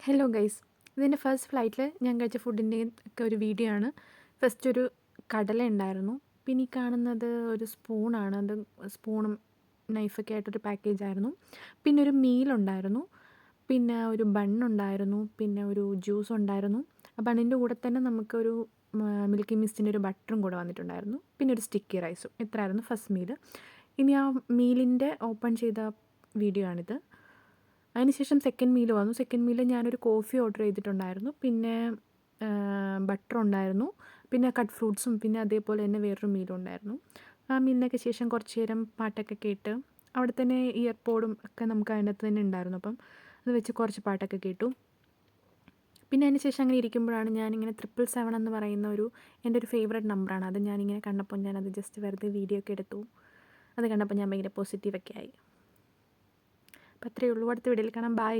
Hello guys, ഇതിൻ്റെ first ഫ്ലൈറ്റിൽ ഞാൻ കഴിച്ച ഫുഡിൻ്റെ ഒക്കെ ഒരു വീഡിയോ ആണ്. ഫസ്റ്റ് ഒരു കടല ഉണ്ടായിരുന്നു. പിന്നെ ഈ കാണുന്നത് ഒരു സ്പൂണാണ്. അത് സ്പൂണും നൈഫൊക്കെ ആയിട്ടൊരു പാക്കേജ് ആയിരുന്നു. പിന്നെ ഒരു മീലുണ്ടായിരുന്നു. പിന്നെ ഒരു ബണ്ണുണ്ടായിരുന്നു. പിന്നെ ഒരു ജ്യൂസ് ഉണ്ടായിരുന്നു. ആ ബണ്ണിൻ്റെ കൂടെ തന്നെ നമുക്കൊരു മിൽക്കി മിസ്റ്റിൻ്റെ ഒരു ബട്ടറും കൂടെ വന്നിട്ടുണ്ടായിരുന്നു. പിന്നെ ഒരു സ്റ്റിക്കി റൈസും. ഇത്രയായിരുന്നു ഫസ്റ്റ് മീൽ. ഇനി ആ മീലിൻ്റെ ഓപ്പൺ ചെയ്ത വീഡിയോ ആണിത്. അതിനുശേഷം സെക്കൻഡ് മീൽ വന്നു. സെക്കൻഡ് മീൽ ഞാനൊരു കോഫി ഓർഡർ ചെയ്തിട്ടുണ്ടായിരുന്നു. പിന്നെ ബട്ടർ ഉണ്ടായിരുന്നു. പിന്നെ കട്ട് ഫ്രൂട്ട്സും പിന്നെ അതേപോലെ തന്നെ വേറൊരു മീലും ഉണ്ടായിരുന്നു. ആ മീലിനൊക്കെ ശേഷം കുറച്ച് നേരം പാട്ടൊക്കെ കേട്ട് അവിടെ തന്നെ ഇയർപോഡും ഒക്കെ നമുക്ക് അതിനകത്ത് തന്നെ ഉണ്ടായിരുന്നു. അപ്പം അത് വെച്ച് കുറച്ച് പാട്ടൊക്കെ കേട്ടു. പിന്നെ അതിന് ശേഷം അങ്ങനെ ഇരിക്കുമ്പോഴാണ് ഞാനിങ്ങനെ 777 എന്ന് പറയുന്ന എൻ്റെ ഒരു ഫേവറേറ്റ് നമ്പറാണ്. അത് ഞാനിങ്ങനെ കണ്ടപ്പോൾ ഞാനത് ജസ്റ്റ് വെറുതെ വീഡിയോ ഒക്കെ എടുത്തു. അത് കണ്ടപ്പോൾ ഞാൻ ഭയങ്കര പോസിറ്റീവൊക്കെ ആയി. അപ്പോൾ അത്രയേ ഉള്ളൂ. അടുത്ത വീഡിയോയിൽ കാണാം. ബൈ.